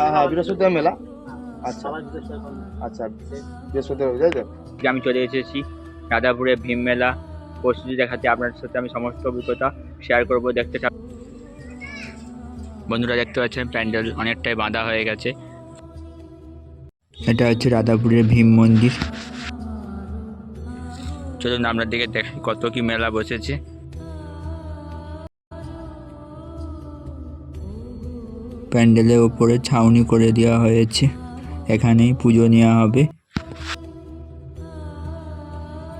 হ্যাঁ হ্যাঁ বৃহস্পতিবার মেলা। আচ্ছা আচ্ছা, বৃহস্পতিবার তাই তো। আমি চলে এসেছি রাধাপুরে ভীম মেলা প্রস্তুতি দেখাতে। আপনার সাথে আমি সমস্ত অভিজ্ঞতা শেয়ার করব, দেখতে থাকুন। বন্ধুরা দেখতে পাচ্ছেন প্যান্ডেল অনেকটাই বাঁধা হয়ে গেছে। এটা হচ্ছে রাধাপুরের ভীম মন্দির। চলুন আপনার দিকে দেখি কত কি মেলা বসেছে। প্যান্ডেলের উপরে ছাউনি করে দেওয়া হয়েছে, এখানেই পুজো নেওয়া হবে।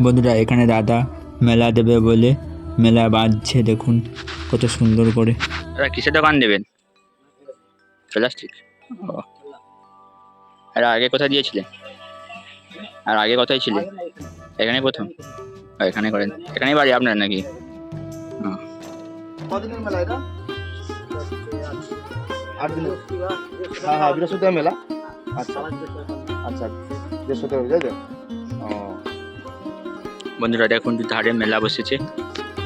বন্ধুরা এখানে দাদা মেলা দেবে বলে মেলা বাঁধছে, দেখুন কত সুন্দর করে। দাদা কিসের দোকান দেবেন? প্লাস্টিক। ও, আর আগে কোথায় দিয়েছিলেন? আর আগে কোথায় ছিলেন? এখানে প্রথম? এখানে করেন, এখানেই বাড়ি আপনার নাকি? কদিনের মেলা এটা? 8 দিনের। হ্যাঁ হ্যাঁ বৃহস্পতিবার মেলা। আচ্ছা আচ্ছা, বৃহস্পতিবার তাই তো। ও বন্ধুরা দেখুন ধারে মেলা বসেছে,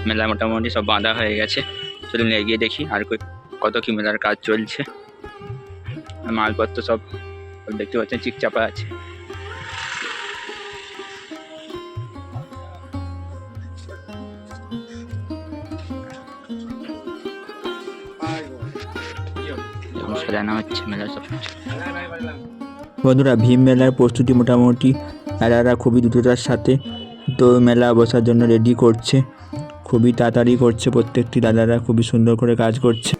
মেলা মোটামুটি সব বাঁধা হয়ে গেছে। চলুন এগিয়ে দেখি আর কত কি মেলার কাজ চলছে। মালপত্র সব দেখতে পাচ্ছেন চিকচাপা আছে। সাজানো হচ্ছে মেলা সব। বন্ধুরা ভীম মেলার প্রস্তুতি মোটামুটি এরা খুবই দ্রুততার সাথে তো মেলা বসার জন্য রেডি করছে, খুবই তাড়াতাড়ি করছে। প্রত্যেকটি দাদারা খুবই সুন্দর করে কাজ করছে।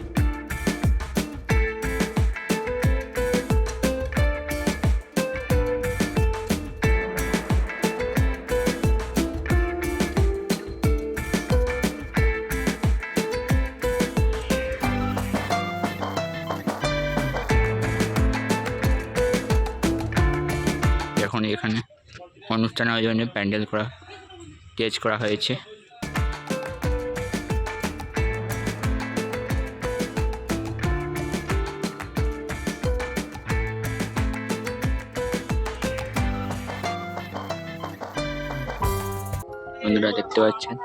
এখন এখানে অনুষ্ঠান আয়োজনে প্যান্ডেল করা স্টেজ করা হয়েছে। বন্ধুরা দেখতে পাচ্ছেন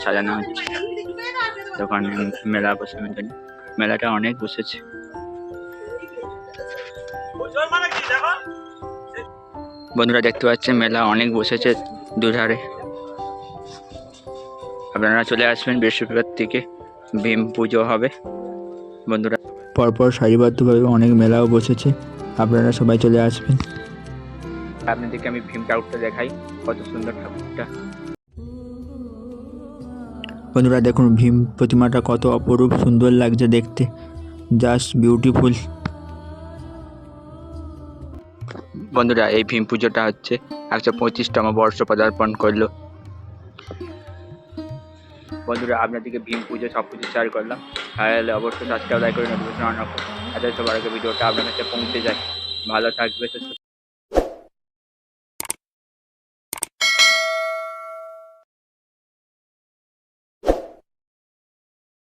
সাজানো হচ্ছে দোকান মেলা বসানোর জন্য। মেলাটা অনেক বসেছে। বন্ধুরা দেখতে পাচ্ছেন মেলা অনেক বসেছে দুধারে। আপনারা চলে আসবেন, বৃহস্পতিবার থেকে ভীম পুজো হবে। বন্ধুরা পরপর সারিবদ্ধভাবে অনেক মেলাও বসেছে, আপনারা সবাই চলে আসবেন। আপনাদেরকে আমি ভীম ঠাকুরটা দেখাই, কত সুন্দর ঠাকুরটা। বন্ধুরা দেখুন ভীম প্রতিমাটা কত অপরূপ সুন্দর লাগছে দেখতে, জাস্ট বিউটিফুল। বন্ধুরা এই ভীম পুজোটা হচ্ছে 125তম বর্ষ পদার্পণ করলো। বন্ধুরা আপনাদেরকে ভীম পুজো সব কিছু শেয়ার করলাম, তাহলে অবশ্যই সাবস্ক্রাইব করে নোটিফিকেশন অন রাখুন, যাতে সবার আগে ভিডিওটা আপনার কাছে পৌঁছে যায়। ভালো থাকবে।